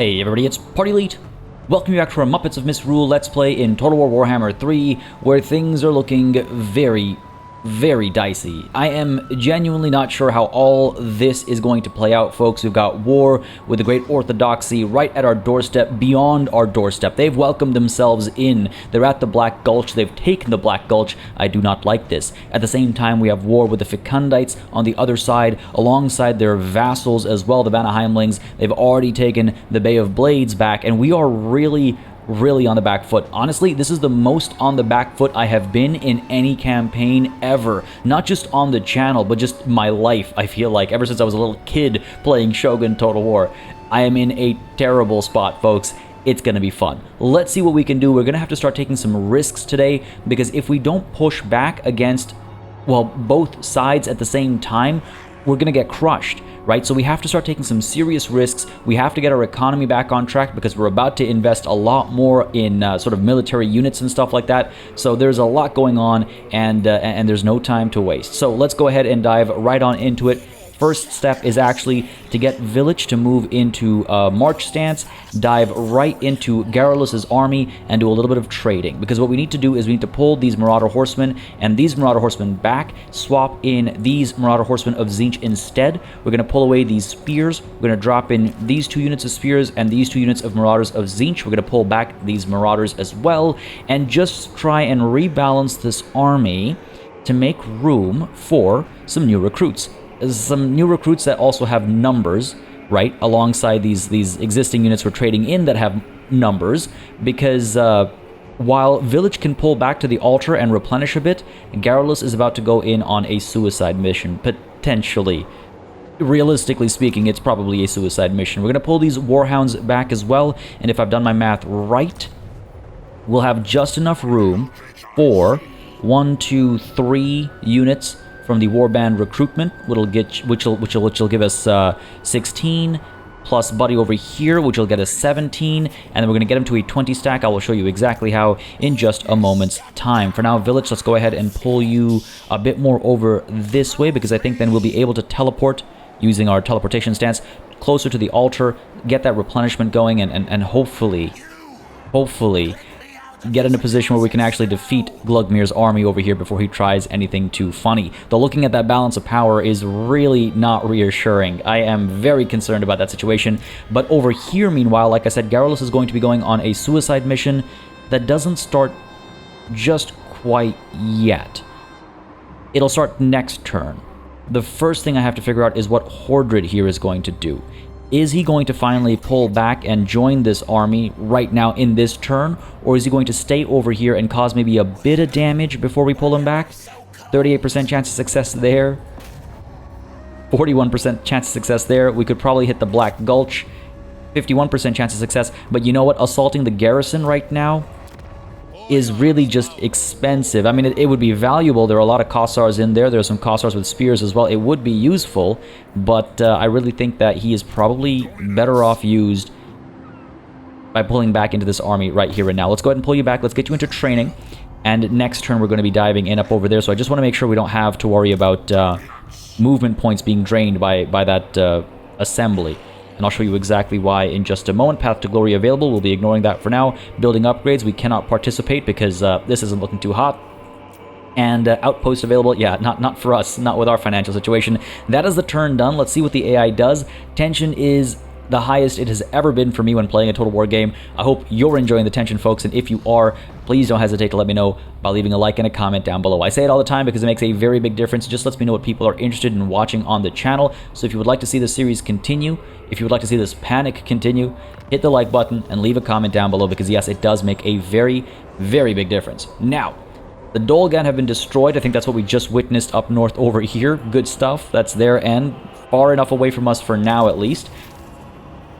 Hey everybody, it's PartyElite. Welcome you back to our Muppets of Misrule Let's Play in Total War Warhammer 3, where things are looking very dicey. I am genuinely not sure how all this is going to play out, folks. We've got war with the Great Orthodoxy right at our doorstep, beyond our doorstep. They've welcomed themselves in. They're at the Black Gulch. They've taken the Black Gulch. I do not like this. At the same time, we have war with the Fecundites on the other side, alongside their vassals as well, the Vanaheimlings. They've already taken the Bay of Blades back, and we are really on the back foot. Honestly, this is the most on the back foot I have been in any campaign ever. Not just on the channel, but just my life, I feel like, ever since I was a little kid playing Shogun Total War. I am in a terrible spot, folks. It's going to be fun. Let's see what we can do. We're going to have to start taking some risks today, because if we don't push back against, well, both sides at the same time, we're going to get crushed. Right? So we have to start taking some serious risks. We have to get our economy back on track, because we're about to invest a lot more in sort of military units and stuff like that. So there's a lot going on, and there's no time to waste. So let's go ahead and dive right on into it. First step is actually to get Vilitch to move into march stance, dive right into Garrulous's army, and do a little bit of trading. Because what we need to do is we need to pull these Marauder Horsemen and these Marauder Horsemen back, swap in these Marauder Horsemen of Tzeentch instead. We're going to pull away these spears. We're going to drop in these 2 units of spears and these 2 units of Marauders of Tzeentch. We're going to pull back these Marauders as well, and just try and rebalance this army to make room for some new recruits. Some new recruits that also have numbers, right, alongside these existing units we're trading in that have numbers, because while Vilitch can pull back to the altar and replenish a bit, Garrulous is about to go in on a suicide mission, potentially. Realistically speaking, it's probably a suicide mission. We're going to pull these Warhounds back as well, and if I've done my math right, we'll have just enough room for 1, 2, 3 units from the Warband recruitment, which will give us 16, plus Buddy over here, which will get us 17, and then we're going to get him to a 20 stack. I will show you exactly how in just a moment's time. For now, Vilitch, let's go ahead and pull you a bit more over this way, because I think then we'll be able to teleport using our teleportation stance closer to the altar, get that replenishment going, and hopefully get in a position where we can actually defeat Glugmir's army over here before he tries anything too funny. Though looking at that balance of power is really not reassuring. I am very concerned about that situation. But over here, meanwhile, like I said, Garrulous is going to be going on a suicide mission that doesn't start just quite yet. It'll start next turn. The first thing I have to figure out is what Hordred here is going to do. Is he going to finally pull back and join this army right now in this turn? Or is he going to stay over here and cause maybe a bit of damage before we pull him back? 38% chance of success there. 41% chance of success there. We could probably hit the Black Gulch. 51% chance of success. But you know what? Assaulting the garrison right now is really just expensive. I mean, it would be valuable. There are a lot of Kossars in there. There are some Kossars with spears as well. It would be useful, but I really think that he is probably better off used by pulling back into this army right here and now. Let's go ahead and pull you back. Let's get you into training, and next turn we're going to be diving in up over there, so I just want to make sure we don't have to worry about movement points being drained by that assembly. And I'll show you exactly why in just a moment. Path to Glory available. We'll be ignoring that for now. Building upgrades, we cannot participate because this isn't looking too hot. And outpost available, yeah, not for us, not with our financial situation. That is the turn done. Let's see what the AI does. Tension is the highest it has ever been for me when playing a Total War game. I hope you're enjoying the tension, folks, and if you are, please don't hesitate to let me know by leaving a like and a comment down below. I say it all the time because it makes a very big difference. It just lets me know what people are interested in watching on the channel. So if you would like to see this series continue, if you would like to see this panic continue, hit the like button and leave a comment down below, because yes, it does make a very big difference. Now, the Dolgan have been destroyed. I think that's what we just witnessed up north over here. Good stuff. That's their end. Far enough away from us for now, at least.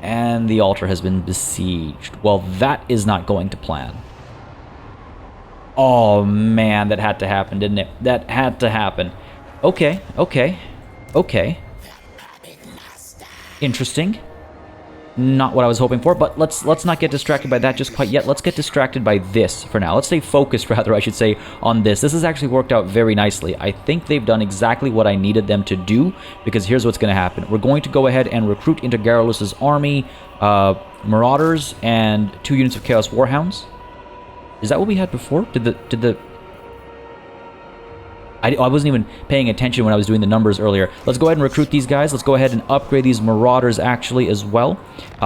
And the altar has been besieged. Well, that is not going to plan. Oh, man, that had to happen, didn't it? That had to happen. Okay. Interesting. Not what I was hoping for, but let's not get distracted by that just quite yet. Let's get distracted by this for now. Let's stay focused, rather, I should say, on this. This has actually worked out very nicely. I think they've done exactly what I needed them to do, because here's what's going to happen. We're going to go ahead and recruit into Garrulous's army Marauders and 2 units of Chaos Warhounds. Is that what we had before? I wasn't even paying attention when I was doing the numbers earlier. Let's go ahead and recruit these guys. Let's go ahead and upgrade these Marauders, actually, as well.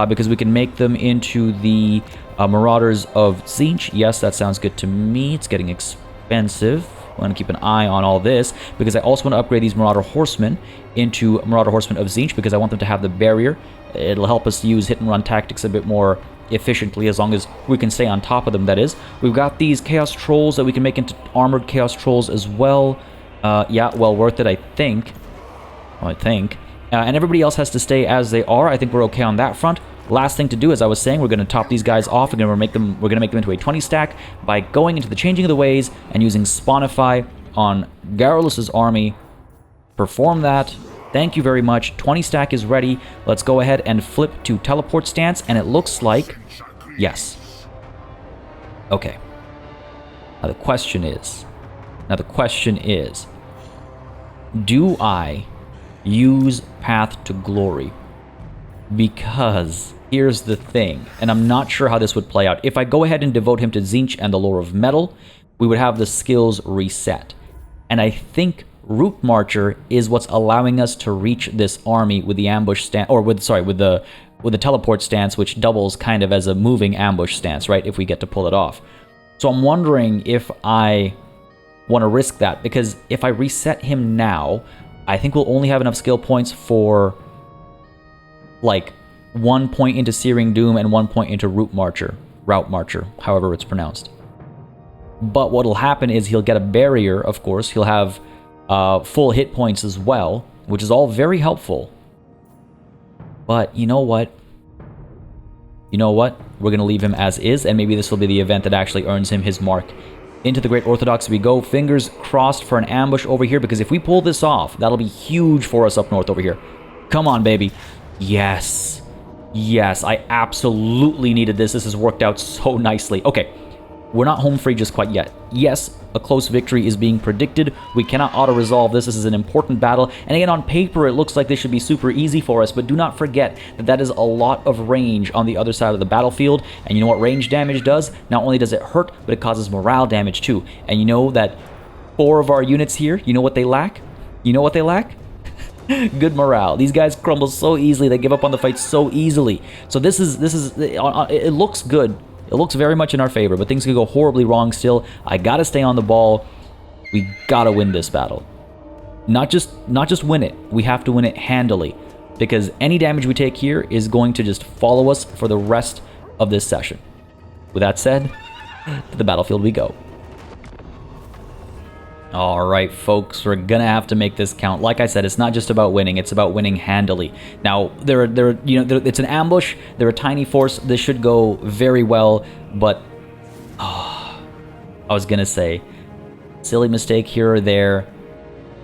Because we can make them into the Marauders of Tzeentch. Yes, that sounds good to me. It's getting expensive. I want to keep an eye on all this, because I also want to upgrade these Marauder Horsemen into Marauder Horsemen of Tzeentch, because I want them to have the barrier. It'll help us use hit-and-run tactics a bit more efficiently, as long as we can stay on top of them, that is. We've got these Chaos Trolls that we can make into Armored Chaos Trolls as well. Yeah, well worth it, I think. And everybody else has to stay as they are. I think we're okay on that front. Last thing to do, as I was saying, we're going to top these guys off. We're going to make them into a 20 stack by going into the Changing of the Ways and using Spawnify on Garrulous's army. Perform that. Thank you very much. 20 stack is ready. Let's go ahead and flip to teleport stance, and it looks like yes. Okay. Now the question is, do I use Path to Glory? Because here's the thing, and I'm not sure how this would play out. If I go ahead and devote him to Tzeentch and the Lore of Metal, we would have the skills reset. And I think Route Marcher is what's allowing us to reach this army with the ambush stance, or with the teleport stance, which doubles kind of as a moving ambush stance, right? If we get to pull it off. So I'm wondering if I want to risk that, because if I reset him now, I think we'll only have enough skill points for like 1 point into Searing Doom and 1 point into Route Marcher, however it's pronounced. But what'll happen is he'll get a barrier, of course. He'll have full hit points as well, which is all very helpful. But you know what? We're going to leave him as is, and maybe this will be the event that actually earns him his mark. Into the Great Orthodox we go. Fingers crossed for an ambush over here, because if we pull this off, that'll be huge for us up north over here. Come on, baby. Yes. Yes, I absolutely needed this. This has worked out so nicely. Okay, we're not home free just quite yet. Yes, a close victory is being predicted. We cannot auto-resolve this. This is an important battle. And again, on paper, it looks like this should be super easy for us, but do not forget that that is a lot of range on the other side of the battlefield. And you know what range damage does? Not only does it hurt, but it causes morale damage too. And you know that 4 of our units here, you know what they lack? Good morale. These guys crumble so easily. They give up on the fight so easily. So this is it looks good. It looks very much in our favor, but things could go horribly wrong still. I gotta stay on the ball. We gotta win this battle. Not just win it. We have to win it handily, because any damage we take here is going to just follow us for the rest of this session. With that said, to the battlefield we go. Alright, folks, we're gonna have to make this count. Like I said, it's not just about winning, it's about winning handily. Now, it's an ambush, they're a tiny force, this should go very well, but I was gonna say, silly mistake here or there,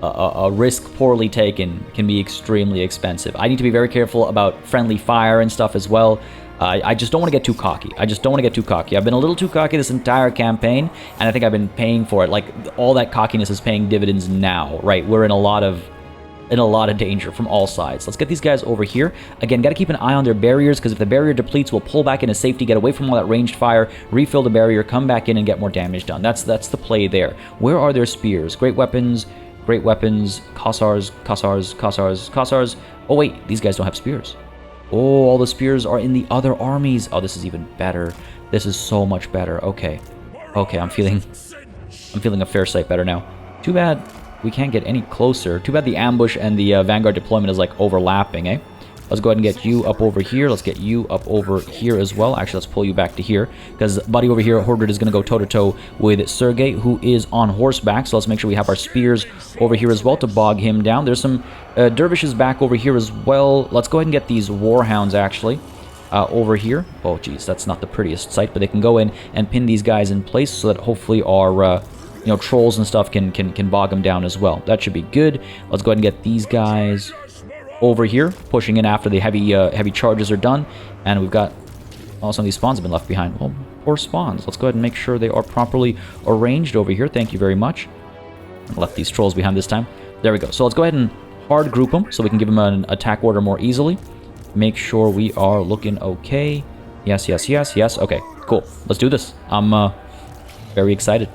a risk poorly taken can be extremely expensive. I need to be very careful about friendly fire and stuff as well. I just don't want to get too cocky. I've been a little too cocky this entire campaign, and I think I've been paying for it. Like, all that cockiness is paying dividends now, right? We're in a lot of danger from all sides. Let's get these guys over here. Again, got to keep an eye on their barriers, because if the barrier depletes, we'll pull back into safety, get away from all that ranged fire, refill the barrier, come back in and get more damage done. That's the play there. Where are their spears? Great weapons, Kossars. Oh wait, these guys don't have spears. Oh, all the spears are in the other armies. Oh, this is even better. This is so much better. Okay, I'm feeling a fair sight better now. Too bad we can't get any closer. Too bad the ambush and the Vanguard deployment is like overlapping, eh? Let's go ahead and get you up over here. Let's get you up over here as well. Actually, let's pull you back to here, because buddy over here, Hordred, is going to go toe-to-toe with Sergei, who is on horseback. So let's make sure we have our spears over here as well to bog him down. There's some dervishes back over here as well. Let's go ahead and get these warhounds, actually, over here. Oh, geez, that's not the prettiest sight, but they can go in and pin these guys in place so that hopefully our trolls and stuff can bog them down as well. That should be good. Let's go ahead and get these guys over here, pushing in after the heavy charges are done. And we've got... Oh, some of these spawns have been left behind. Well, poor spawns. Let's go ahead and make sure they are properly arranged over here. Thank you very much. Left these trolls behind this time. There we go. So let's go ahead and hard group them so we can give them an attack order more easily. Make sure we are looking okay. Yes, yes, yes, yes. Okay, cool. Let's do this. I'm very excited.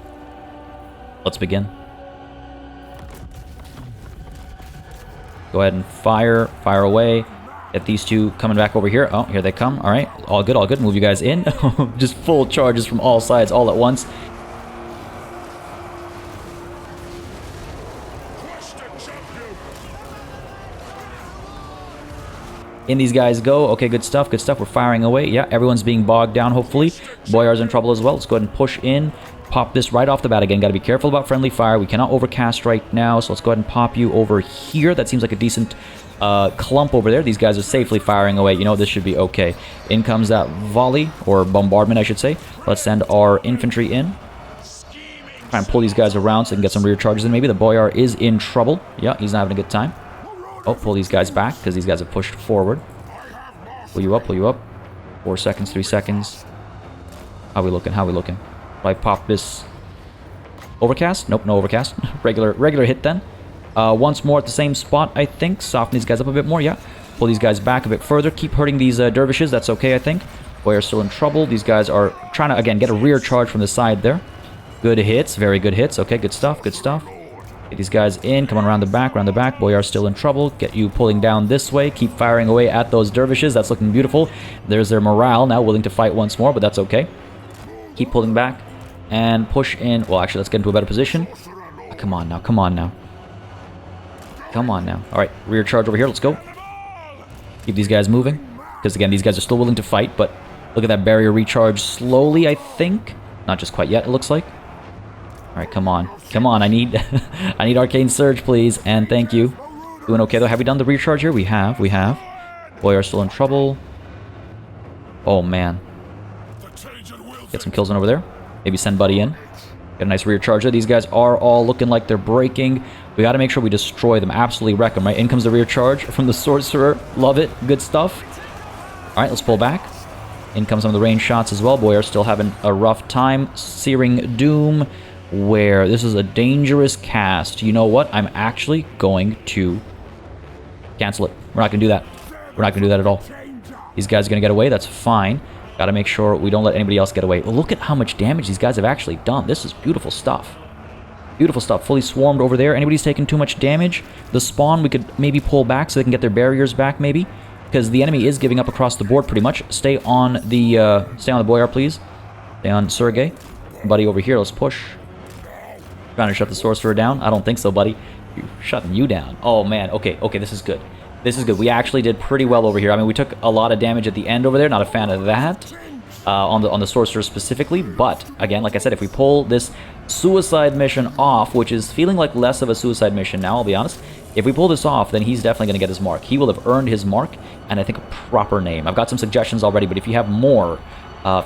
Let's begin. Go ahead and fire away. Get these two coming back over here. Oh, here they come. All right, all good, all good. Move you guys in. Just full charges from all sides, all at once. In these guys go. Okay, good stuff, good stuff. We're firing away. Yeah, everyone's being bogged down, hopefully. Boyar's in trouble as well. Let's go ahead and push in. Pop this right off the bat again. Got to be careful about friendly fire. We cannot overcast right now, so let's go ahead and pop you over here. That seems like a decent clump over there. These guys are safely firing away. You know, this should be okay. In comes that volley, or bombardment, I should say. Let's send our infantry in. Try and pull these guys around so we can get some rear charges in. Maybe the Boyar is in trouble. Yeah, he's not having a good time. Oh, pull these guys back, because these guys have pushed forward. Pull you up, pull you up. 4 seconds, 3 seconds. How we looking, how we looking? Do I pop this overcast? Nope, no overcast. regular hit then. Once more at the same spot, I think. Soften these guys up a bit more, yeah. Pull these guys back a bit further. Keep hurting these dervishes, that's okay, I think. Boyar's still in trouble. These guys are trying to, again, get a rear charge from the side there. Good hits, very good hits. Okay, good stuff, good stuff. Get these guys in, come on around the back, Boyar's still in trouble. Get you pulling down this way. Keep firing away at those dervishes. That's looking beautiful. There's their morale now, willing to fight once more, but that's okay. Keep pulling back and push in. Well, actually, let's get into a better position. Oh, come on now, come on now. Come on now. All right, rear charge over here. Let's go. Keep these guys moving. Because, again, these guys are still willing to fight, but look at that barrier recharge slowly, I think. Not just quite yet, it looks like. All right, come on. Come on, I need I need Arcane Surge, please, and thank you. Doing okay, though. Have we done the recharge here? We have, we have. Boyar's still in trouble. Oh, man. Get some kills in over there. Maybe send Buddy in. Get a nice rear charge there. These guys are all looking like they're breaking. We got to make sure we destroy them. Absolutely wreck them, right? In comes the rear charge from the Sorcerer. Love it. Good stuff. All right, let's pull back. In comes some of the range shots as well. Boyar's still having a rough time. Searing Doom. Where this is a dangerous cast. You know what? I'm actually going to cancel it. We're not going to do that. We're not going to do that at all. These guys are going to get away. That's fine. Got to make sure we don't let anybody else get away. Well, look at how much damage these guys have actually done. This is beautiful stuff. Beautiful stuff. Fully swarmed over there. Anybody's taking too much damage? The spawn, we could maybe pull back so they can get their barriers back, maybe. Because the enemy is giving up across the board pretty much. Stay on the Boyar, please. Stay on Sergey. Buddy over here. Let's push. Trying to shut the Sorcerer down? I don't think so, buddy. You're shutting you down. Oh, man. Okay, okay, this is good. This is good. We actually did pretty well over here. I mean, we took a lot of damage at the end over there. Not a fan of that. On the Sorcerer specifically. But, again, like I said, if we pull this suicide mission off, which is feeling like less of a suicide mission now, I'll be honest. If we pull this off, then he's definitely going to get his mark. He will have earned his mark, and I think a proper name. I've got some suggestions already, but if you have more,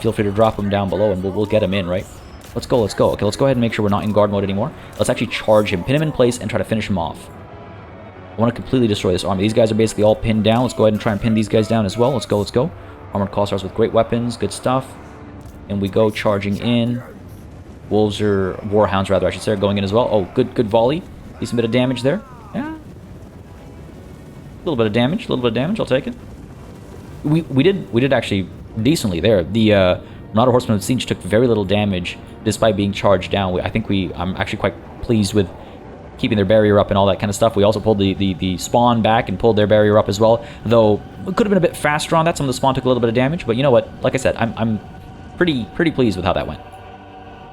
feel free to drop them down below, and we'll get him in, right? Let's go, let's go. Okay, let's go ahead and make sure we're not in guard mode anymore. Let's actually charge him, pin him in place, and try to finish him off. I want to completely destroy this army. These guys are basically all pinned down. Let's go ahead and try and pin these guys down as well. Let's go, let's go. Armored Call-Stars with great weapons, good stuff. And we go charging in. Wolves, or Warhounds rather, I should say, are going in as well. Oh, good volley. Decent bit of damage there. Yeah. A little bit of damage, I'll take it. We did actually decently there. The Not Horseman of Tzeentch took very little damage despite being charged down. I'm actually quite pleased with keeping their barrier up and all that kind of stuff. We also pulled the spawn back and pulled their barrier up as well, though it could have been a bit faster on that. Some of the spawn took a little bit of damage, but you know what? Like I said, I'm pretty pleased with how that went.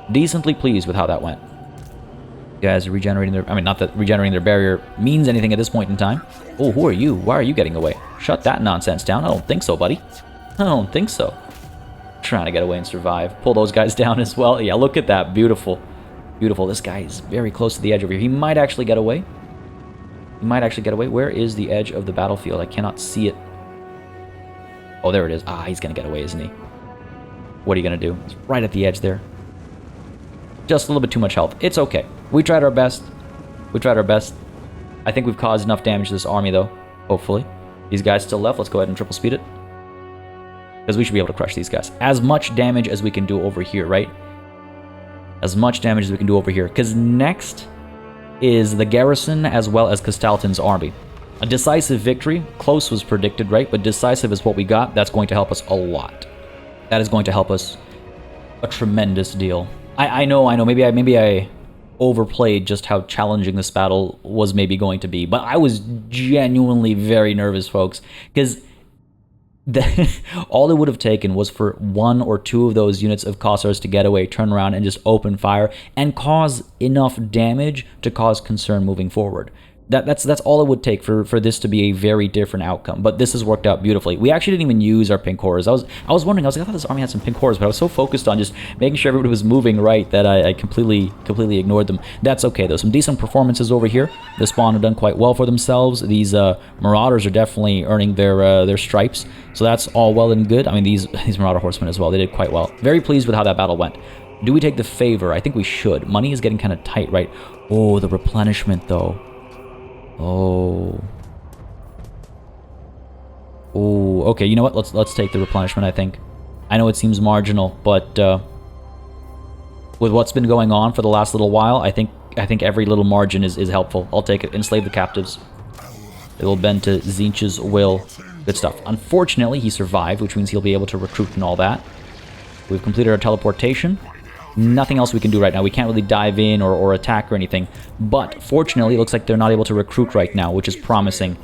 Decently pleased with how that went. You guys are regenerating their... I mean, not that regenerating their barrier means anything at this point in time. Oh, who are you? Why are you getting away? Shut that nonsense down. I don't think so, buddy. I don't think so. Trying to get away and survive. Pull those guys down as well. Yeah, look at that. Beautiful. Beautiful. This guy is very close to the edge over here. He might actually get away. He might actually get away. Where is the edge of the battlefield? I cannot see it. Oh, there it is. Ah, he's going to get away, isn't he? What are you going to do? He's right at the edge there. Just a little bit too much health. It's okay. We tried our best. We tried our best. I think we've caused enough damage to this army, though. Hopefully. These guys still left. Let's go ahead and triple speed it. Because we should be able to crush these guys. As much damage as we can do over here, right? As much damage as we can do over here. Because next is the garrison as well as Castalton's army. A decisive victory. Close was predicted, right? But decisive is what we got. That's going to help us a lot. That is going to help us a tremendous deal. I know. Maybe I overplayed just how challenging this battle was maybe going to be. But I was genuinely very nervous, folks. Because all it would have taken was for 1 or 2 of those units of Kossars to get away, turn around, and just open fire, and cause enough damage to cause concern moving forward. That's all it would take for this to be a very different outcome. But this has worked out beautifully. We actually didn't even use our pink horrors. I was wondering, I thought this army had some pink horrors, but I was so focused on just making sure everybody was moving right that I completely ignored them. That's okay though. Some decent performances over here. The spawn have done quite well for themselves. These marauders are definitely earning their stripes. So that's all well and good. I mean, these marauder horsemen as well. They did quite well. Very pleased with how that battle went. Do we take the favor? I think we should. Money is getting kind of tight, right? Oh, the replenishment though. Oh, okay, you know what? Let's take the replenishment, I think. I know it seems marginal, but with what's been going on for the last little while, I think every little margin is helpful. I'll take it. Enslave the captives. They will bend to Tzeentch's will. Good stuff. Unfortunately, he survived, which means he'll be able to recruit and all that. We've completed our teleportation. Nothing else we can do right now. We can't really dive in or attack or anything. But fortunately, it looks like they're not able to recruit right now, which is promising.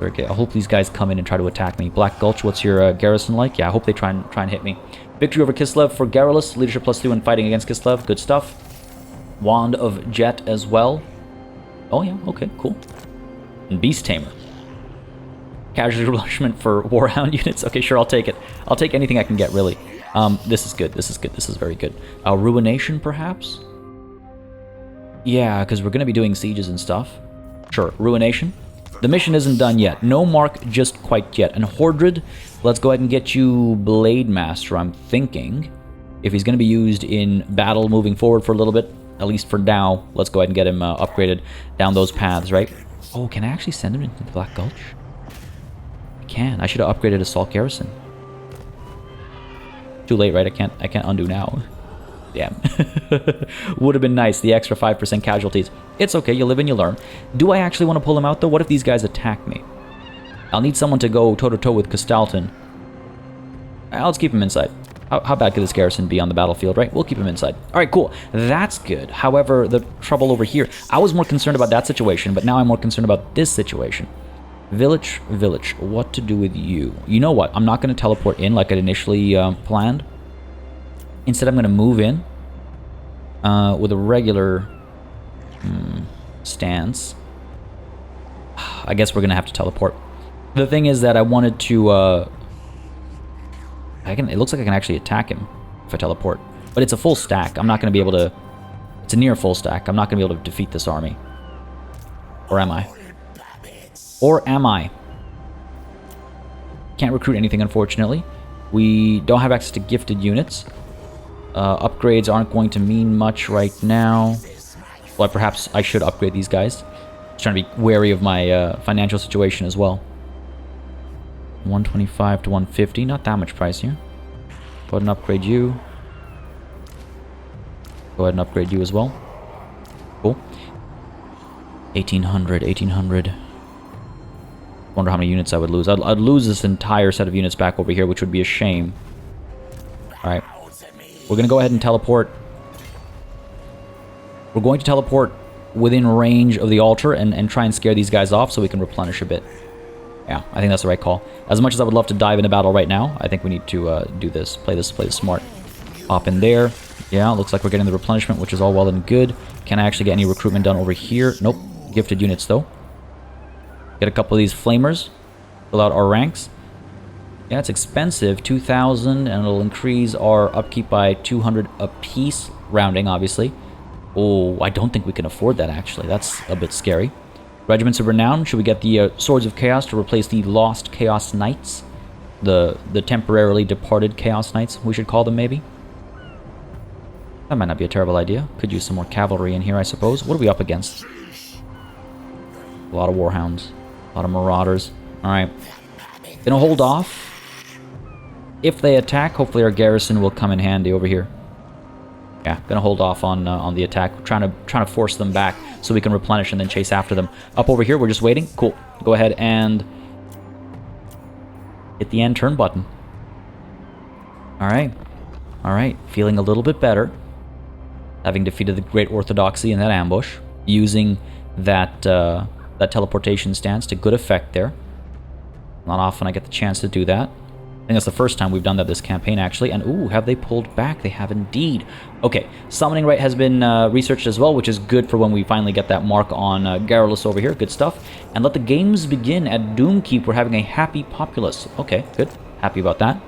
Okay, I hope these guys come in and try to attack me. Black Gulch, what's your garrison like? Yeah, I hope they try and hit me. Victory over Kislev for Garrulus. Leadership +2 when fighting against Kislev. Good stuff. Wand of Jet as well. Oh yeah, okay, cool. And Beast Tamer. Casualty replenishment for Warhound units. Okay, sure, I'll take it. I'll take anything I can get, really. This is good. This is good. This is very good. Ruination, perhaps? Yeah, because we're going to be doing sieges and stuff. Sure, Ruination. The mission isn't done yet. No mark just quite yet. And Hordred, let's go ahead and get you Blade Master, I'm thinking. If he's going to be used in battle moving forward for a little bit, at least for now, let's go ahead and get him upgraded down those paths, right? Oh, can I actually send him into the Black Gulch? I can. I should have upgraded Assault Garrison. Too late, right? I can't undo now. Damn. Would have been nice, the extra 5% casualties. It's okay, you live and you learn. Do I actually want to pull him out, though? What if these guys attack me? I'll need someone to go toe-to-toe with Castalton. Let's keep him inside. How bad could this garrison be on the battlefield, right? We'll keep him inside. Alright, cool. That's good. However, the trouble over here... I was more concerned about that situation, but now I'm more concerned about this situation. Vilitch, what to do with you? You know what? I'm not going to teleport in like I'd initially planned. Instead, I'm going to move in with a regular stance. I guess we're going to have to teleport. The thing is that I wanted to... it looks like I can actually attack him if I teleport. But it's a full stack. I'm not going to be able to... It's a near full stack. I'm not going to be able to defeat this army. Or am I? Or am I? Can't recruit anything, unfortunately. We don't have access to gifted units. Upgrades aren't going to mean much right now. Well, perhaps I should upgrade these guys. Just trying to be wary of my financial situation as well. 125 to 150, not that much price here. Go ahead and upgrade you. Go ahead and upgrade you as well. Cool. 1800. Wonder how many units I would lose. I'd lose this entire set of units back over here, which would be a shame. Alright. We're going to go ahead and teleport. We're going to teleport within range of the altar and try and scare these guys off so we can replenish a bit. Yeah, I think that's the right call. As much as I would love to dive into battle right now, I think we need to do this. Play this smart. Hop in there. Yeah, looks like we're getting the replenishment, which is all well and good. Can I actually get any recruitment done over here? Nope. Gifted units, though. Get a couple of these flamers. Fill out our ranks. Yeah, it's expensive. 2,000, and it'll increase our upkeep by 200 apiece. Rounding, obviously. Oh, I don't think we can afford that, actually. That's a bit scary. Regiments of Renown. Should we get the Swords of Chaos to replace the Lost Chaos Knights? The temporarily departed Chaos Knights, we should call them, maybe? That might not be a terrible idea. Could use some more cavalry in here, I suppose. What are we up against? A lot of Warhounds. A lot of marauders. Alright. Gonna hold off. If they attack, hopefully our garrison will come in handy over here. Yeah, gonna hold off on the attack. We're trying to force them back so we can replenish and then chase after them. Up over here, we're just waiting. Cool. Go ahead and hit the end turn button. Alright. Alright. Feeling a little bit better. Having defeated the Great Orthodoxy in that ambush. Using that teleportation stance to good effect there. Not often I get the chance to do that. I think that's the first time we've done that this campaign, actually. And, ooh, have they pulled back? They have indeed. Okay, summoning rate has been researched as well, which is good for when we finally get that mark on Garrulus over here. Good stuff. And let the games begin at Doomkeep. We're having a happy populace. Okay, good. Happy about that.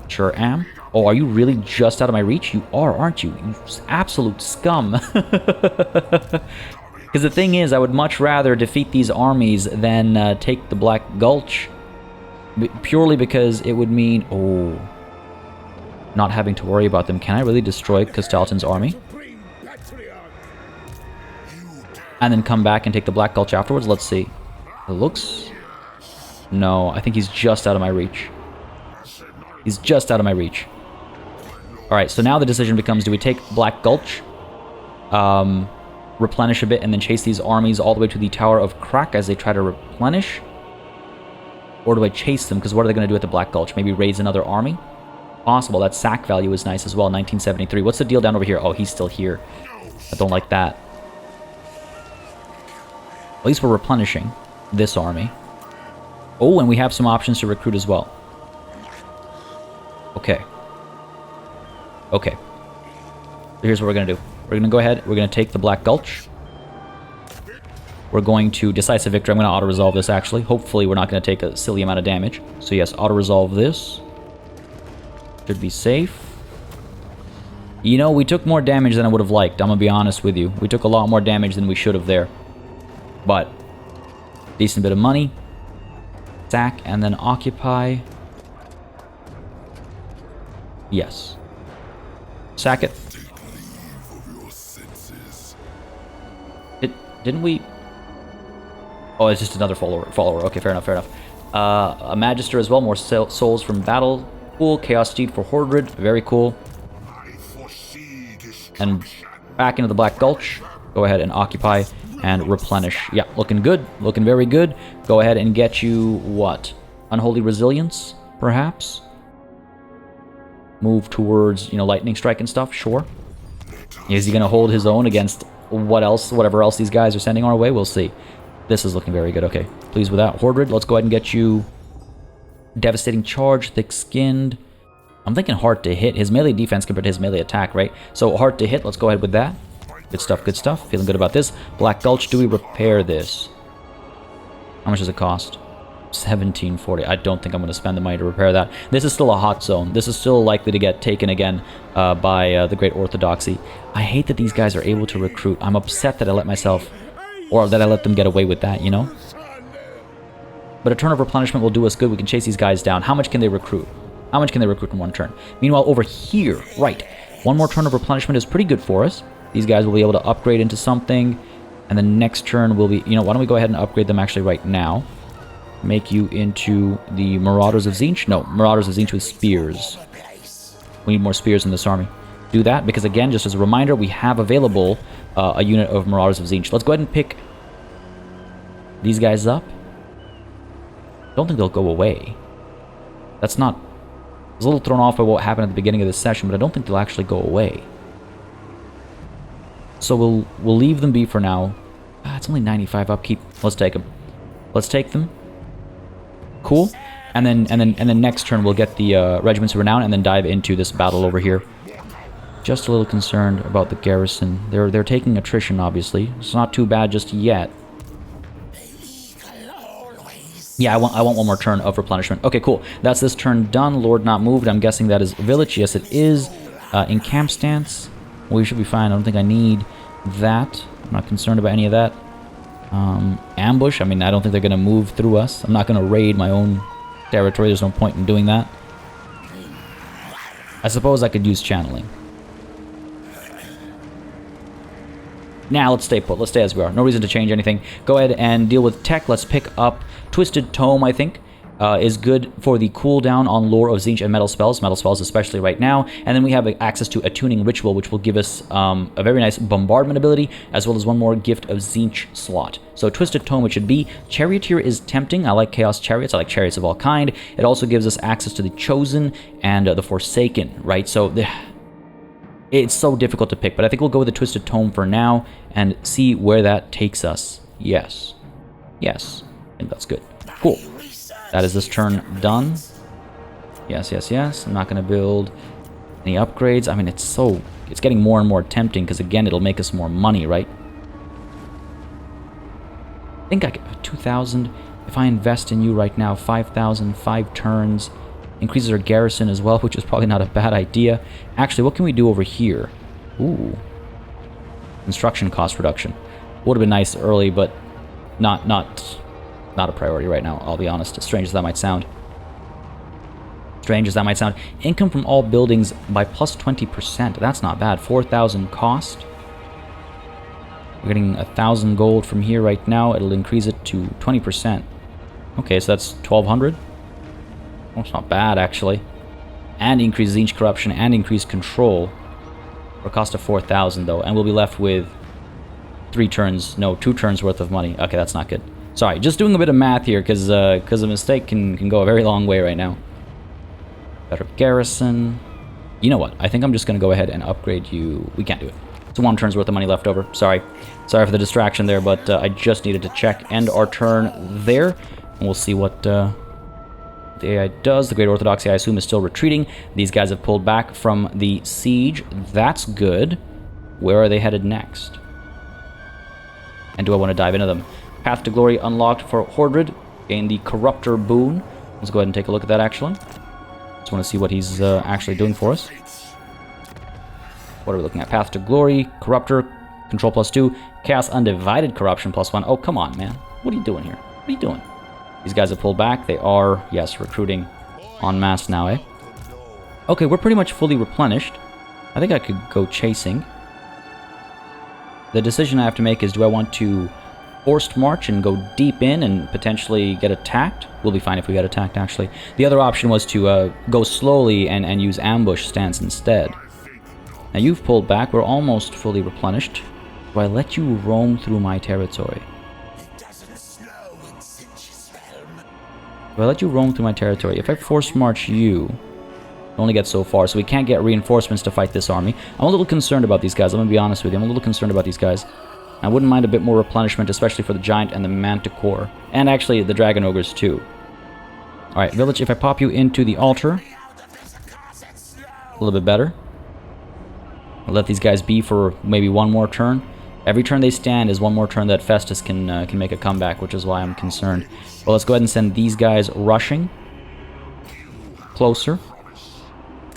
Sure am. Oh, are you really just out of my reach? You are, aren't you? You absolute scum. Because the thing is, I would much rather defeat these armies than take the Black Gulch. Purely because it would mean, oh, not having to worry about them. Can I really destroy Castalton's army? And then come back and take the Black Gulch afterwards? Let's see. It looks... No, I think he's just out of my reach. He's just out of my reach. Alright, so now the decision becomes, do we take Black Gulch, replenish a bit, and then chase these armies all the way to the Tower of Crack as they try to replenish? Or do I chase them? Because what are they going to do at the Black Gulch? Maybe raise another army? Possible. That sack value is nice as well. 1973. What's the deal down over here? Oh, he's still here. I don't like that. At least we're replenishing this army. Oh, and we have some options to recruit as well. Okay. Okay. So here's what we're going to do. We're going to go ahead. We're going to take the Black Gulch. We're going to decisive victory. I'm going to auto-resolve this, actually. Hopefully, we're not going to take a silly amount of damage. So, yes, auto-resolve this. Should be safe. You know, we took more damage than I would have liked. I'm going to be honest with you. We took a lot more damage than we should have there. But, decent bit of money. Sack, and then occupy. Yes. Sack it. Didn't we... Oh, it's just another follower. Okay, fair enough, fair enough. A Magister as well, more souls from battle. Cool, Chaos Steed for Hordred, very cool. And back into the Black Gulch. Go ahead and occupy and replenish. Yeah, looking good, looking very good. Go ahead and get you, what? Unholy Resilience, perhaps? Move towards, you know, Lightning Strike and stuff, sure. Is he going to hold his own against whatever else these guys are sending our way? We'll see. This is looking very good. Okay, pleased with that. Hordred, let's go ahead and get you Devastating Charge, Thick-Skinned. I'm thinking hard to hit. His melee defense compared to his melee attack, right? So hard to hit, let's go ahead with that. Good stuff, good stuff. Feeling good about this. Black Gulch, do we repair this? How much does it cost? 1740. I don't think I'm going to spend the money to repair that. This is still a hot zone. This is still likely to get taken again by the Great Orthodoxy. I hate that these guys are able to recruit. I'm upset that I let myself... Or that I let them get away with that, you know? But a turn of replenishment will do us good. We can chase these guys down. How much can they recruit? How much can they recruit in one turn? Meanwhile, over here, right, one more turn of replenishment is pretty good for us. These guys will be able to upgrade into something. And the next turn will be... You know, why don't we go ahead and upgrade them actually right now? Make you into the Marauders of Tzeentch? No, Marauders of Tzeentch with spears. We need more spears in this army. Do that, because again, just as a reminder, we have available a unit of Marauders of Tzeentch. Let's go ahead and pick these guys up. Don't think they'll go away. That's not... I was a little thrown off by what happened at the beginning of this session, but I don't think they'll actually go away. So we'll leave them be for now. It's only 95 upkeep. Let's take them. Let's take them. Cool. And then next turn we'll get the Regiments of Renown and then dive into this battle over here. Just a little concerned about the garrison. They're taking attrition, obviously. It's not too bad just yet. Yeah, I want one more turn of replenishment. Okay, cool. That's this turn done. Lord not moved. I'm guessing that is Vilitch. Yes, it is. In camp stance. We should be fine. I don't think I need that. I'm not concerned about any of that. Ambush. I mean, I don't think they're going to move through us. I'm not going to raid my own territory. There's no point in doing that. I suppose I could use channeling. Now let's stay put. Let's stay as we are. No reason to change anything. Go ahead and deal with tech. Let's pick up Twisted Tome, I think. Is good for the cooldown on Lore of Tzeentch and Metal Spells especially right now. And then we have access to Attuning Ritual, which will give us a very nice bombardment ability, as well as one more Gift of Tzeentch slot. So Twisted Tome it should be. Charioteer is tempting. I like Chaos Chariots. I like Chariots of all kind. It also gives us access to the Chosen and the Forsaken, right? So it's so difficult to pick, but I think we'll go with the Twisted Tome for now and see where that takes us. Yes. Yes. I think that's good. Cool. That is this turn done. Yes, yes, yes. I'm not going to build any upgrades. I mean, it's getting more and more tempting because, again, it'll make us more money, right? I think I get 2,000. If I invest in you right now, 5,000, 5 turns. Increases our garrison as well, which is probably not a bad idea. Actually, what can we do over here? Ooh. Construction cost reduction. Would have been nice early, but not a priority right now, I'll be honest, as strange as that might sound. Strange as that might sound. Income from all buildings by plus 20%. That's not bad. 4,000 cost. We're getting 1,000 gold from here right now. It'll increase it to 20%. Okay, so that's 1,200. Oh, it's not bad, actually. And increase Tzeentch corruption and increase control. For a cost of 4,000, though. And we'll be left with 2 turns worth of money. Okay, that's not good. Sorry, just doing a bit of math here, because a mistake can go a very long way right now. Better garrison. You know what? I think I'm just going to go ahead and upgrade you. We can't do it. It's 1 turn's worth of money left over. Sorry. Sorry for the distraction there, but I just needed to check. End our turn there. And we'll see what the AI does. The Great Orthodoxy, I assume, is still retreating. These guys have pulled back from the siege. That's good. Where are they headed next? And do I want to dive into them? Path to Glory unlocked for Hordred. Gain the Corruptor boon. Let's go ahead and take a look at that, actually. Just want to see what he's actually doing for us. What are we looking at? Path to Glory, Corruptor, Control +2, Chaos Undivided Corruption +1. Oh, come on, man. What are you doing here? What are you doing? These guys have pulled back. They are, yes, recruiting en masse now, eh? Okay, we're pretty much fully replenished. I think I could go chasing. The decision I have to make is, do I want to forced march and go deep in and potentially get attacked? We'll be fine if we get attacked, actually. The other option was to go slowly and use ambush stance instead. Now, you've pulled back. We're almost fully replenished. Do I let you roam through my territory? Do I let you roam through my territory? If I force march you, only get so far, so we can't get reinforcements to fight this army. I'm a little concerned about these guys. I'm going to be honest with you. I'm a little concerned about these guys. I wouldn't mind a bit more replenishment, especially for the Giant and the Manticore. And actually, the Dragon Ogres, too. Alright, Vilitch, if I pop you into the altar, a little bit better. I'll let these guys be for maybe 1 more turn. Every turn they stand is 1 more turn that Festus can make a comeback, which is why I'm concerned. Well, let's go ahead and send these guys rushing closer.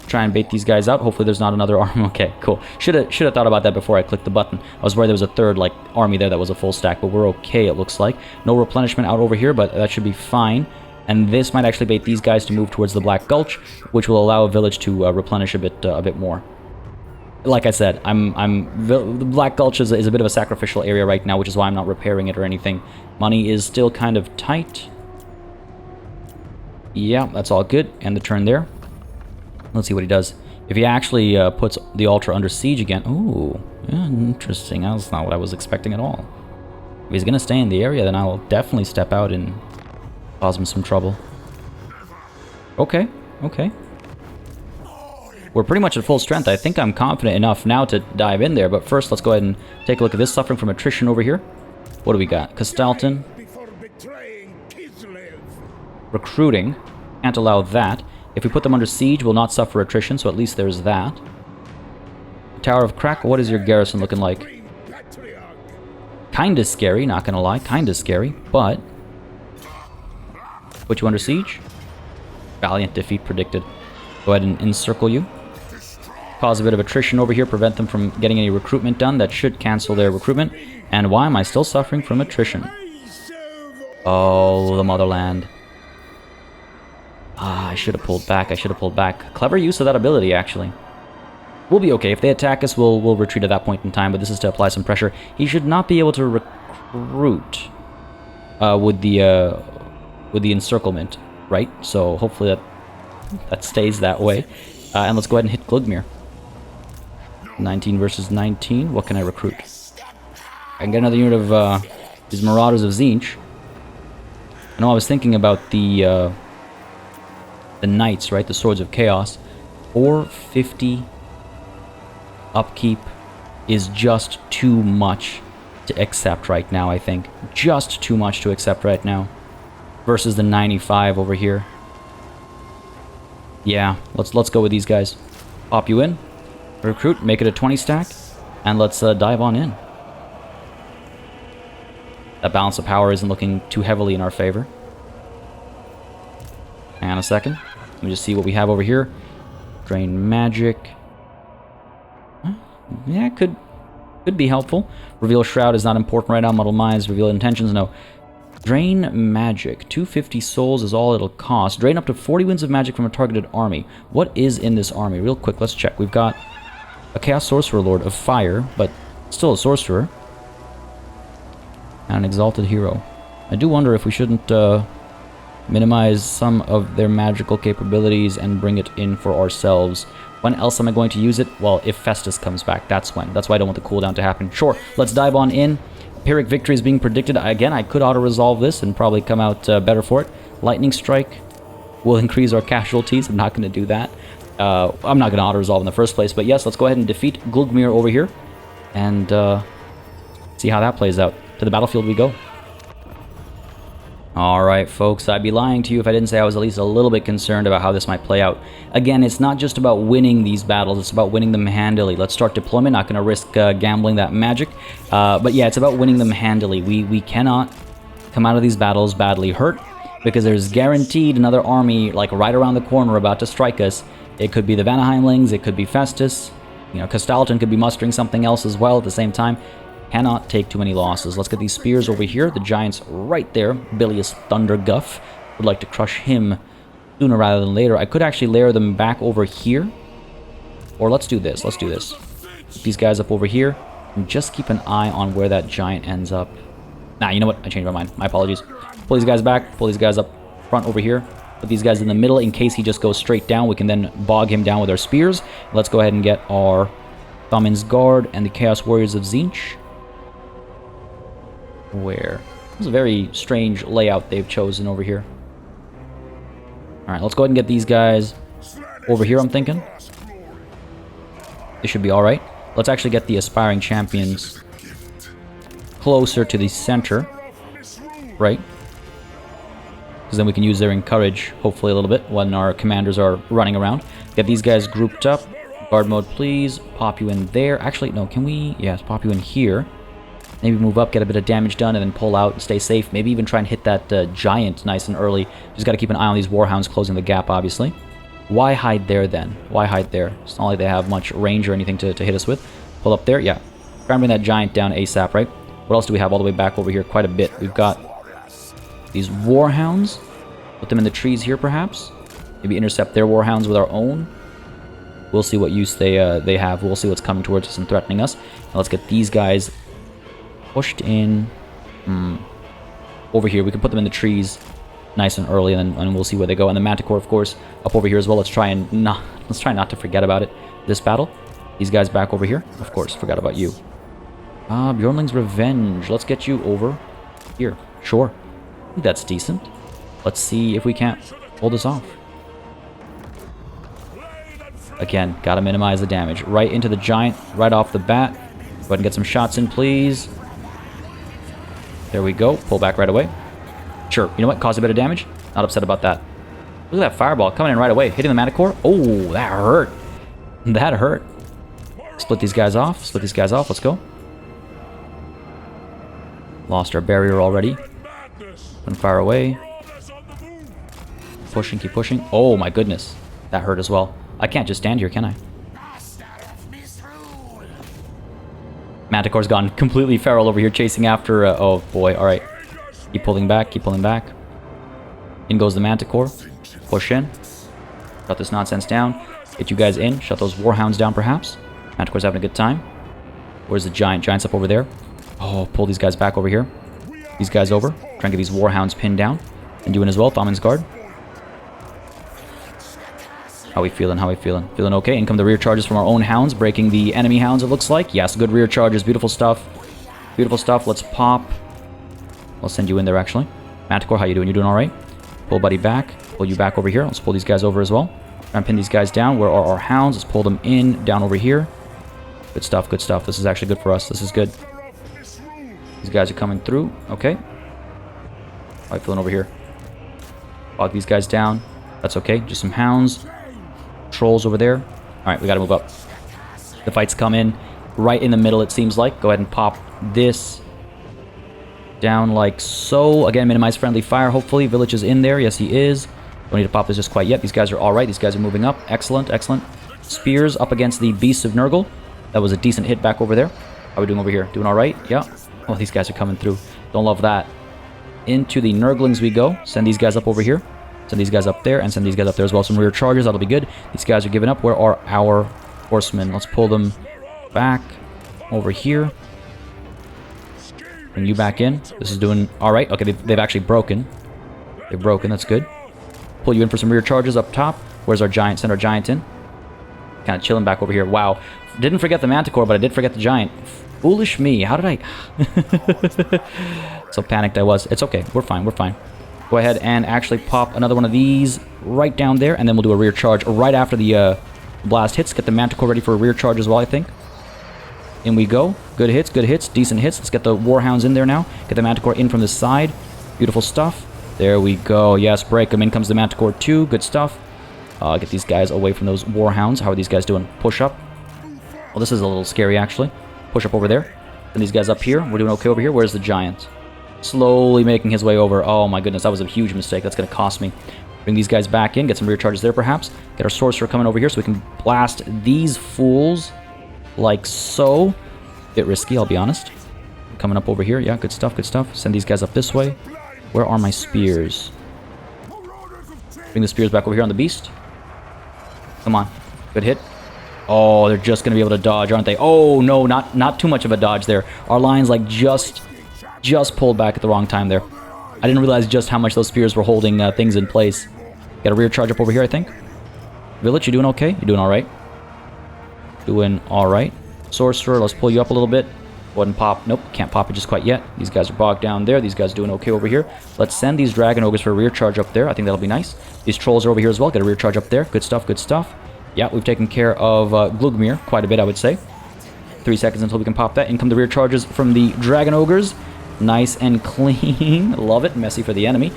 Try and bait these guys out. Hopefully there's not another army. Okay, cool. Should have thought about that before I clicked the button. I was worried there was a third army there that was a full stack, but we're okay, it looks like. No replenishment out over here, but that should be fine. And this might actually bait these guys to move towards the Black Gulch, which will allow a village to replenish a bit more. Like I said, the Black Gulch is a bit of a sacrificial area right now, which is why I'm not repairing it or anything. Money is still kind of tight. Yeah, that's all good. End the turn there. Let's see what he does. If he actually puts the altar under siege again... Ooh, yeah, interesting. That's not what I was expecting at all. If he's going to stay in the area, then I'll definitely step out and cause him some trouble. Okay, okay. We're pretty much at full strength. I think I'm confident enough now to dive in there. But first, let's go ahead and take a look at this. Suffering from attrition over here. What do we got? Castalton. Recruiting. Can't allow that. If we put them under siege, we'll not suffer attrition, so at least there's that. Tower of Crack, what is your garrison looking like? Kinda scary, not gonna lie. Kinda scary, but... Put you under siege. Valiant defeat predicted. Go ahead and encircle you. Cause a bit of attrition over here, prevent them from getting any recruitment done. That should cancel their recruitment. And why am I still suffering from attrition? Oh, the motherland. Ah, I should have pulled back. I should have pulled back. Clever use of that ability, actually. We'll be okay. If they attack us, we'll retreat at that point in time, but this is to apply some pressure. He should not be able to recruit with the encirclement, right? So hopefully that stays that way. And let's go ahead and hit Glugmir. 19 versus 19. What can I recruit? I can get another unit of these Marauders of Tzeentch. I know I was thinking about the Knights, right? The Swords of Chaos. 450 upkeep is just too much to accept right now, I think. Just too much to accept right now. Versus the 95 over here. Yeah, let's go with these guys. Pop you in. Recruit, make it a 20 stack. And let's dive on in. That balance of power isn't looking too heavily in our favor. Hang on a second. Let me just see what we have over here. Drain magic. Yeah, could be helpful. Reveal Shroud is not important right now. Muddle Minds, reveal intentions, no. Drain magic. 250 souls is all it'll cost. Drain up to 40 winds of magic from a targeted army. What is in this army? Real quick, let's check. We've got a Chaos Sorcerer Lord of Fire, but still a Sorcerer. And an Exalted Hero. I do wonder if we shouldn't minimize some of their magical capabilities and bring it in for ourselves. When else am I going to use it? Well, if Festus comes back, that's when. That's why I don't want the cooldown to happen. Sure, let's dive on in. Pyrrhic Victory is being predicted. Again, I could auto-resolve this and probably come out better for it. Lightning Strike will increase our casualties. I'm not going to do that. I'm not going to auto-resolve in the first place. But yes, let's go ahead and defeat Glugmir over here. And see how that plays out. To the battlefield we go. Alright folks, I'd be lying to you if I didn't say I was at least a little bit concerned about how this might play out. Again, it's not just about winning these battles, it's about winning them handily. Let's start deployment, not going to risk gambling that magic. But yeah, it's about winning them handily. We cannot come out of these battles badly hurt, because there's guaranteed another army like right around the corner about to strike us. It could be the Vanaheimlings, it could be Festus, you know, Castalton could be mustering something else as well at the same time. Cannot take too many losses. Let's get these spears over here. The giant's right there. Bilious Thunderguff. Would like to crush him sooner rather than later. I could actually layer them back over here. Or let's do this. Let's do this. Put these guys up over here. And just keep an eye on where that giant ends up. Nah, you know what? I changed my mind. My apologies. Pull these guys back. Pull these guys up front over here. Put these guys in the middle in case he just goes straight down. We can then bog him down with our spears. Let's go ahead and get our Thummin's Guard and the Chaos Warriors of Tzeentch. Where? It's a very strange layout they've chosen over here. Alright, let's go ahead and get these guys over here, I'm thinking. They should be alright. Let's actually get the Aspiring Champions closer to the center. Right? Because then we can use their Encourage, hopefully a little bit, when our commanders are running around. Get these guys grouped up. Guard mode, please. Pop you in there. Actually, no, can we? Yes, pop you in here. Maybe move up, get a bit of damage done, and then pull out and stay safe. Maybe even try and hit that giant nice and early. Just got to keep an eye on these Warhounds closing the gap, obviously. Why hide there, then? Why hide there? It's not like they have much range or anything to hit us with. Pull up there, yeah. Try and bring that giant down ASAP, right? What else do we have all the way back over here? Quite a bit. We've got these Warhounds. Put them in the trees here, perhaps. Maybe intercept their Warhounds with our own. We'll see what use they have. We'll see what's coming towards us and threatening us. Now let's get these guys pushed in over here. We can put them in the trees nice and early, and we'll see where they go. And the Manticore, of course, up over here as well. Let's try not to forget about it this battle. These guys back over here. Of course, forgot about you. Bjornling's Revenge. Let's get you over here. Sure. I think that's decent. Let's see if we can't pull this off. Again, gotta minimize the damage. Right into the giant, right off the bat. Go ahead and get some shots in, please. There we go. Pull back right away. Sure. You know what? Cause a bit of damage. Not upset about that. Look at that fireball coming in right away. Hitting the Manticore. Oh, that hurt. That hurt. Split these guys off. Split these guys off. Let's go. Lost our barrier already. And fire away. Pushing. Keep pushing. Oh, my goodness. That hurt as well. I can't just stand here, can I? Manticore's gone completely feral over here, chasing after... oh, boy. All right. Keep pulling back. Keep pulling back. In goes the Manticore. Push in. Got this nonsense down. Get you guys in. Shut those warhounds down, perhaps. Manticore's having a good time. Where's the giant? Giant's up over there. Oh, pull these guys back over here. These guys over. Try and get these warhounds pinned down. And you in as well, Thauman's Guard. How we feeling? How we feeling? Feeling okay? In come the rear charges from our own hounds, breaking the enemy hounds, it looks like. Yes, good rear charges. Beautiful stuff. Beautiful stuff. Let's pop. I'll send you in there, actually. Manticore, how you doing? You doing all right? Pull buddy back. Pull you back over here. Let's pull these guys over as well. Try and pin these guys down. Where are our hounds? Let's pull them in, down over here. Good stuff, good stuff. This is actually good for us. This is good. These guys are coming through. Okay. How you feeling over here? Bog these guys down. That's okay. Just some hounds. Trolls over there. Alright, we gotta move up. The fights come in right in the middle, it seems like. Go ahead and pop this down like so. Again, minimize friendly fire, hopefully. Vilitch is in there. Yes, he is. Don't need to pop this just quite yet. These guys are alright. These guys are moving up. Excellent, excellent. Spears up against the Beasts of Nurgle. That was a decent hit back over there. How are we doing over here? Doing alright? Yeah. Oh, these guys are coming through. Don't love that. Into the Nurglings we go. Send these guys up over here. Send these guys up there, and send these guys up there as well. Some rear charges, that'll be good. These guys are giving up. Where are our horsemen? Let's pull them back over here. Bring you back in. This is doing alright. Okay, they've actually broken. They've broken, that's good. Pull you in for some rear charges up top. Where's our giant? Send our giant in. Kind of chilling back over here. Wow. Didn't forget the Manticore, but I did forget the giant. Foolish me. How did I... So panicked I was. It's okay. We're fine. We're fine. Go ahead and actually pop another one of these right down there, and then we'll do a rear charge right after the blast hits. Get the Manticore ready for a rear charge as well, I think. In we go. Good hits, decent hits. Let's get the Warhounds in there now. Get the Manticore in from the side. Beautiful stuff. There we go. Yes, break them. In comes the Manticore too. Good stuff. Get these guys away from those Warhounds. How are these guys doing? Push up. Well, this is a little scary, actually. Push up over there. And these guys up here. We're doing okay over here. Where's the giant? Slowly making his way over. Oh my goodness, that was a huge mistake. That's going to cost me. Bring these guys back in. Get some rear charges there, perhaps. Get our Sorcerer coming over here so we can blast these fools like so. Bit risky, I'll be honest. Coming up over here. Yeah, good stuff, good stuff. Send these guys up this way. Where are my spears? Bring the spears back over here on the beast. Come on. Good hit. Oh, they're just going to be able to dodge, aren't they? Oh, no, not too much of a dodge there. Our lines, like, just pulled back at the wrong time there. I didn't realize just how much those spears were holding things in place. Got a rear charge up over here, I think. Vilitch, you doing okay? You doing alright? Doing alright. Sorcerer, let's pull you up a little bit. Go ahead and pop. Nope, can't pop it just quite yet. These guys are bogged down there. These guys are doing okay over here. Let's send these Dragon Ogres for a rear charge up there. I think that'll be nice. These Trolls are over here as well. Get a rear charge up there. Good stuff, good stuff. Yeah, we've taken care of Glugmir quite a bit, I would say. 3 seconds until we can pop that. In come the rear charges from the Dragon Ogres. Nice and clean. Love it. Messy for the enemy.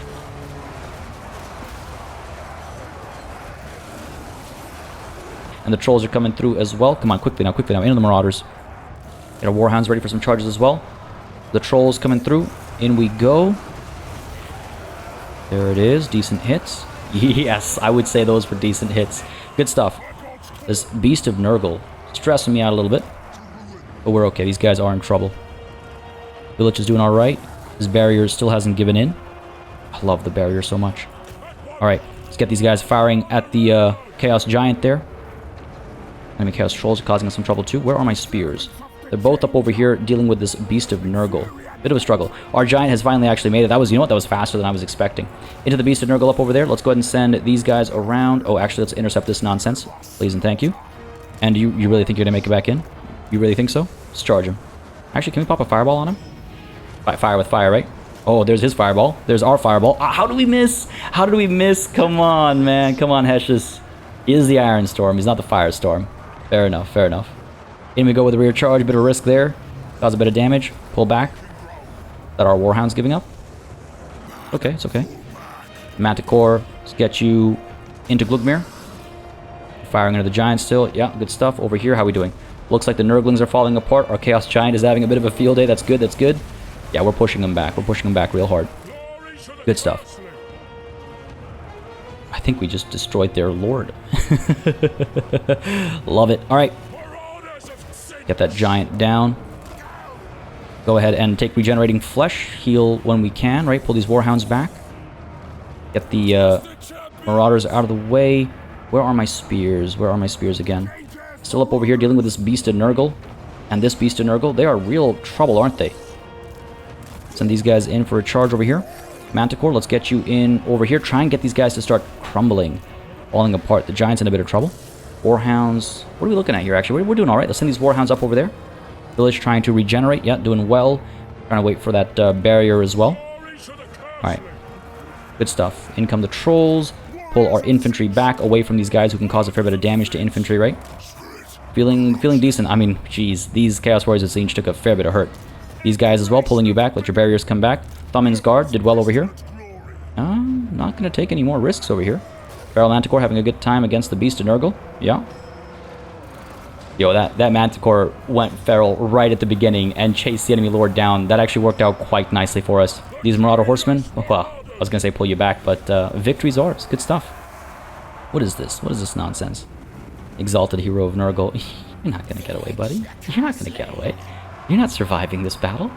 And the Trolls are coming through as well. Come on, quickly now, into the Marauders. Get our Warhounds ready for some charges as well. The Trolls coming through. In we go. There it is. Decent hits. Yes, I would say those were decent hits. Good stuff. This Beast of Nurgle stressing me out a little bit. But we're okay. These guys are in trouble. Vilitch is doing alright. His barrier still hasn't given in. I love the barrier so much. Alright, let's get these guys firing at the Chaos Giant there. Enemy Chaos Trolls are causing us some trouble too. Where are my spears? They're both up over here dealing with this Beast of Nurgle. Bit of a struggle. Our Giant has finally actually made it. That was, you know what, that was faster than I was expecting. Into the Beast of Nurgle up over there. Let's go ahead and send these guys around. Oh, actually, let's intercept this nonsense. Please and thank you. And you really think you're going to make it back in? You really think so? Let's charge him. Actually, can we pop a fireball on him? Fire with fire, right? Oh, there's his fireball. There's our fireball. How do we miss? How did we miss? Come on, man. Come on, Heshus. He is the Iron Storm. He's not the Firestorm. Fair enough, fair enough. In we go with a rear charge. A bit of risk there. Cause a bit of damage. Pull back. That our Warhound's giving up. Okay, it's okay. Manticore. Let's get you into Glugmir. Firing into the Giant still. Yeah, good stuff. Over here, how are we doing? Looks like the Nurglings are falling apart. Our Chaos Giant is having a bit of a field day. That's good, that's good. Yeah, we're pushing them back. We're pushing them back real hard. Good stuff. I think we just destroyed their lord. Love it. All right. Get that giant down. Go ahead and take regenerating flesh. Heal when we can, right? Pull these Warhounds back. Get the Marauders out of the way. Where are my spears? Where are my spears again? Still up over here dealing with this beast of Nurgle. And this beast of Nurgle. They are real trouble, aren't they? Send these guys in for a charge over here. Manticore, let's get you in over here. Try and get these guys to start crumbling. Falling apart. The Giant's in a bit of trouble. Warhounds. What are we looking at here, actually? We're doing alright. Let's send these Warhounds up over there. Vilitch trying to regenerate. Yeah, doing well. Trying to wait for that barrier as well. Alright. Good stuff. In come the Trolls. Pull our infantry back away from these guys who can cause a fair bit of damage to infantry, right? Feeling decent. I mean, geez, these Chaos Warriors of Tzeentch took a fair bit of hurt. These guys as well, pulling you back. Let your barriers come back. Thummin's Guard did well over here. Not going to take any more risks over here. Feral Manticore having a good time against the Beast of Nurgle. Yeah. Yo, that Manticore went feral right at the beginning and chased the enemy lord down. That actually worked out quite nicely for us. These Marauder Horsemen, well, I was going to say pull you back, but victory's ours. Good stuff. What is this? What is this nonsense? Exalted Hero of Nurgle. You're not going to get away, buddy. You're not going to get away. You're not surviving this battle.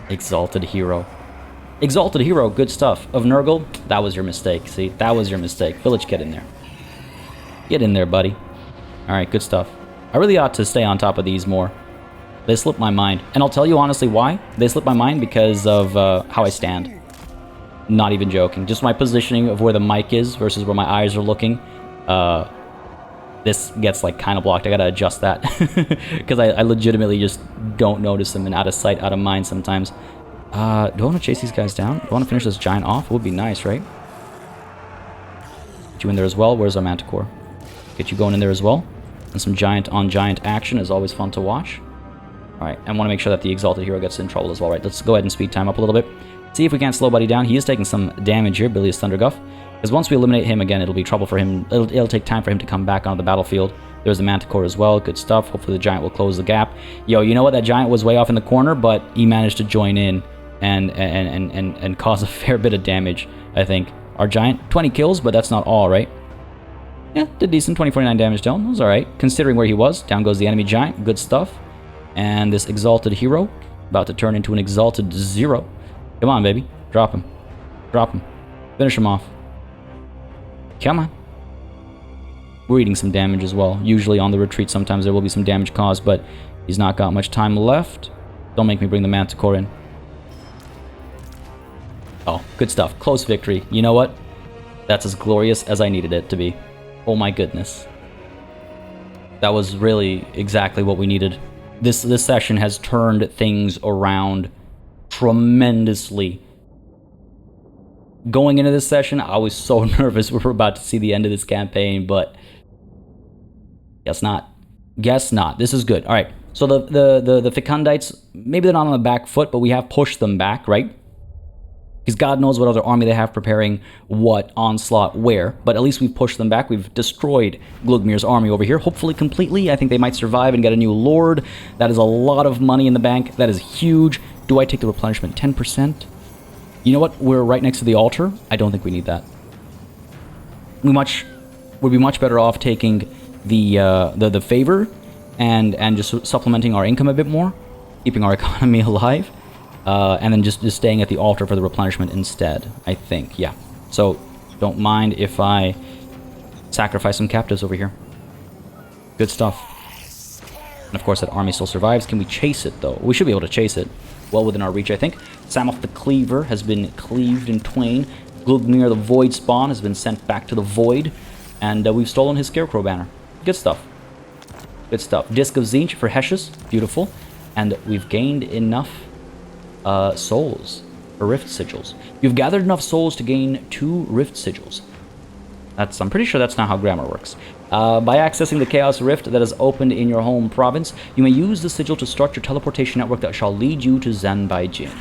Exalted Hero. Exalted Hero, good stuff. Of Nurgle, that was your mistake. See, that was your mistake. Vilitch, get in there. Get in there, buddy. Alright, good stuff. I really ought to stay on top of these more. They slipped my mind. And I'll tell you honestly why. They slipped my mind because of how I stand. Not even joking. Just my positioning of where the mic is versus where my eyes are looking. This gets like kind of blocked. I gotta adjust that. Because I legitimately just don't notice them and out of sight, out of mind sometimes. Do I want to chase these guys down? Do I want to finish this giant off? It would be nice, right? Get you in there as well. Where's our Manticore? Get you going in there as well. And some giant on giant action is always fun to watch. Alright, and want to make sure that the Exalted Hero gets in trouble as well, right? Let's go ahead and speed time up a little bit. See if we can't slow Buddy down. He is taking some damage here, Bilious Thunderguff. Because once we eliminate him again, it'll be trouble for him. It'll take time for him to come back onto the battlefield. There's the Manticore as well. Good stuff. Hopefully the Giant will close the gap. Yo, you know what? That Giant was way off in the corner, but he managed to join in and cause a fair bit of damage, I think. Our Giant, 20 kills, but that's not all, right? Yeah, did decent. 2049 damage down. That was alright. Considering where he was. Down goes the enemy Giant. Good stuff. And this Exalted Hero, about to turn into an Exalted Zero. Come on, baby. Drop him. Drop him. Finish him off. Come on. We're eating some damage as well. Usually on the retreat, sometimes there will be some damage caused, but he's not got much time left. Don't make me bring the Manticore in. Oh, good stuff. Close victory. You know what? That's as glorious as I needed it to be. Oh my goodness. That was really exactly what we needed. This session has turned things around tremendously. Going into this session, I was so nervous we were about to see the end of this campaign, but guess not. Guess not. This is good. All right. So the Fecundites, maybe they're not on the back foot, but we have pushed them back, right? Because God knows what other army they have preparing what onslaught where, but at least we've pushed them back. We've destroyed Glugmir's army over here, hopefully completely. I think they might survive and get a new lord. That is a lot of money in the bank. That is huge. Do I take the replenishment? 10%? You know what? We're right next to the altar. I don't think we need that. We'd be much better off taking the favor and just supplementing our income a bit more, keeping our economy alive, and then just staying at the altar for the replenishment instead, I think. Yeah. So don't mind if I sacrifice some captives over here. Good stuff. And of course that army still survives. Can we chase it though? We should be able to chase it. Well within our reach, I think. Samoth the Cleaver has been cleaved in twain. Glugmir the Void Spawn has been sent back to the Void. And we've stolen his Scarecrow banner. Good stuff. Good stuff. Disc of Tzeentch for Hessius. Beautiful. And we've gained enough souls for Rift Sigils. You've gathered enough souls to gain 2 Rift Sigils. I'm pretty sure that's not how grammar works. By accessing the Chaos Rift that is opened in your home province, you may use the sigil to start your teleportation network that shall lead you to Zanbaijin.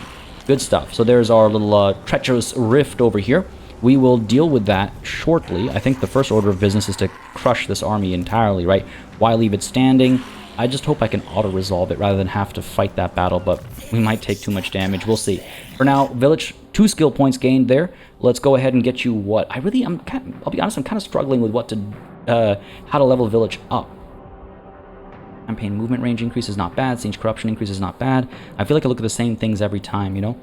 Good stuff. So there's our little treacherous rift over here. We will deal with that shortly. I think the first order of business is to crush this army entirely, right? Why leave it standing? I just hope I can auto-resolve it rather than have to fight that battle, but we might take too much damage. We'll see. For now, Vilitch, 2 skill points gained there. Let's go ahead and get you what? I'll be honest, I'm kind of struggling with how to level Vilitch up. Campaign movement range increase is not bad. Tzeentch corruption increase is not bad. I feel like I look at the same things every time, you know?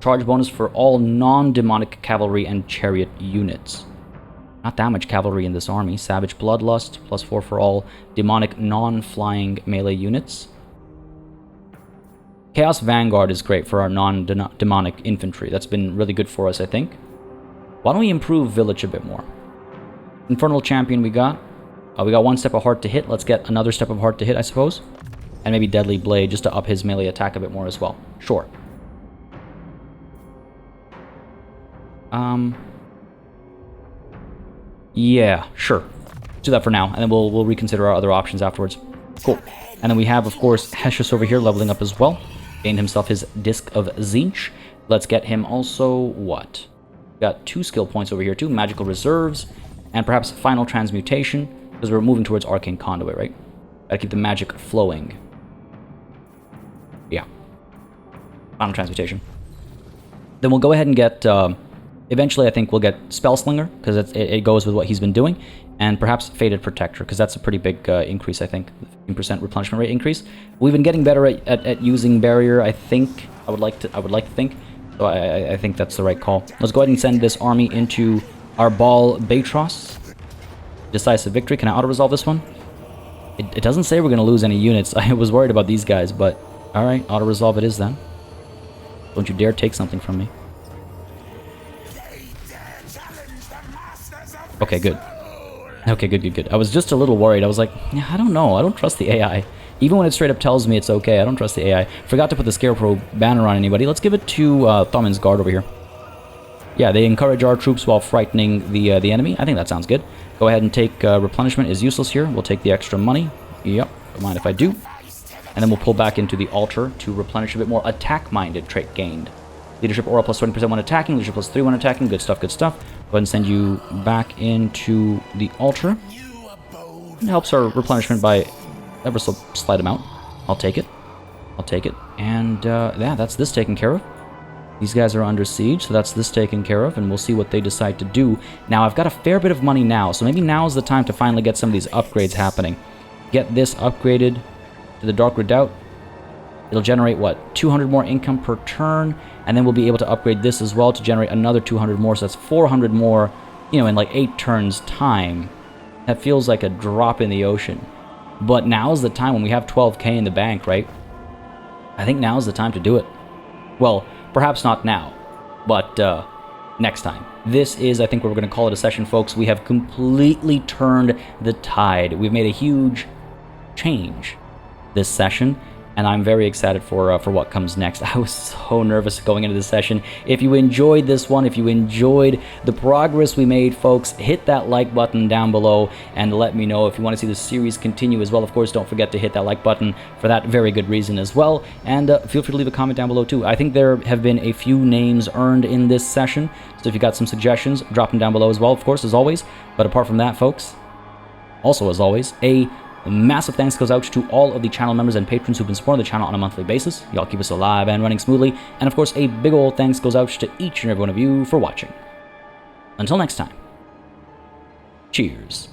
Charge bonus for all non-demonic cavalry and chariot units. Not that much cavalry in this army. Savage Bloodlust, +4 for all demonic non-flying melee units. Chaos Vanguard is great for our non-demonic infantry. That's been really good for us, I think. Why don't we improve Vilitch a bit more? Infernal Champion we got. We got 1 step of Heart to hit. Let's get another step of Heart to hit, I suppose. And maybe Deadly Blade, just to up his melee attack a bit more as well. Sure. Yeah, sure. Let's do that for now, and then we'll reconsider our other options afterwards. Cool. And then we have, of course, Hessius over here leveling up as well. Gained himself his Disc of Tzeentch. Let's get him also what? Got 2 skill points over here too, Magical Reserves, and perhaps Final Transmutation, because we're moving towards Arcane Conduit, right? Gotta keep the magic flowing. Yeah. Final Transmutation. Then we'll go ahead and get... eventually, I think we'll get Spellslinger, because it goes with what he's been doing, and perhaps Fated Protector, because that's a pretty big increase, I think. 15% replenishment rate increase. We've been getting better at using Barrier, I think. I would like to think. So I think that's the right call. Let's go ahead and send this army into our Ball Beatros. Decisive Victory. Can I auto-resolve this one? It doesn't say we're going to lose any units. I was worried about these guys, but... Alright, auto-resolve it is then. Don't you dare take something from me. Okay, good. Okay, good. I was just a little worried. I was like, yeah, I don't know. I don't trust the AI. Even when it straight up tells me it's okay, I don't trust the AI. Forgot to put the Scarecrow banner on anybody. Let's give it to Thaumon's Guard over here. Yeah, they encourage our troops while frightening the enemy. I think that sounds good. Go ahead and take Replenishment is useless here. We'll take the extra money. Yep, don't mind if I do. And then we'll pull back into the altar to replenish a bit more attack-minded trait gained. Leadership aura plus 20% when attacking, leadership plus 3 when attacking. Good stuff, good stuff. Go ahead and send you back into the altar. It helps our replenishment by ever so slight amount. I'll take it. I'll take it. And yeah, that's this taken care of. These guys are under siege, so that's this taken care of, and we'll see what they decide to do. Now, I've got a fair bit of money now, so maybe now is the time to finally get some of these upgrades happening. Get this upgraded to the Dark Redoubt. It'll generate, what, 200 more income per turn, and then we'll be able to upgrade this as well to generate another 200 more, so that's 400 more, you know, in like 8 turns time. That feels like a drop in the ocean. But now's the time when we have 12k in the bank, right? I think now's the time to do it. Well, perhaps not now, but next time. This is, I think, we're going to call it a session, folks. We have completely turned the tide. We've made a huge change this session, and I'm very excited for what comes next. I was so nervous going into this session. If you enjoyed this one, if you enjoyed the progress we made, folks, hit that like button down below and let me know if you want to see the series continue as well. Of course, don't forget to hit that like button for that very good reason as well. And feel free to leave a comment down below too. I think there have been a few names earned in this session, so if you got some suggestions, drop them down below as well, of course, as always. But apart from that, folks, also as always, a massive thanks goes out to all of the channel members and patrons who've been supporting the channel on a monthly basis. Y'all keep us alive and running smoothly. And of course, a big old thanks goes out to each and every one of you for watching. Until next time, cheers.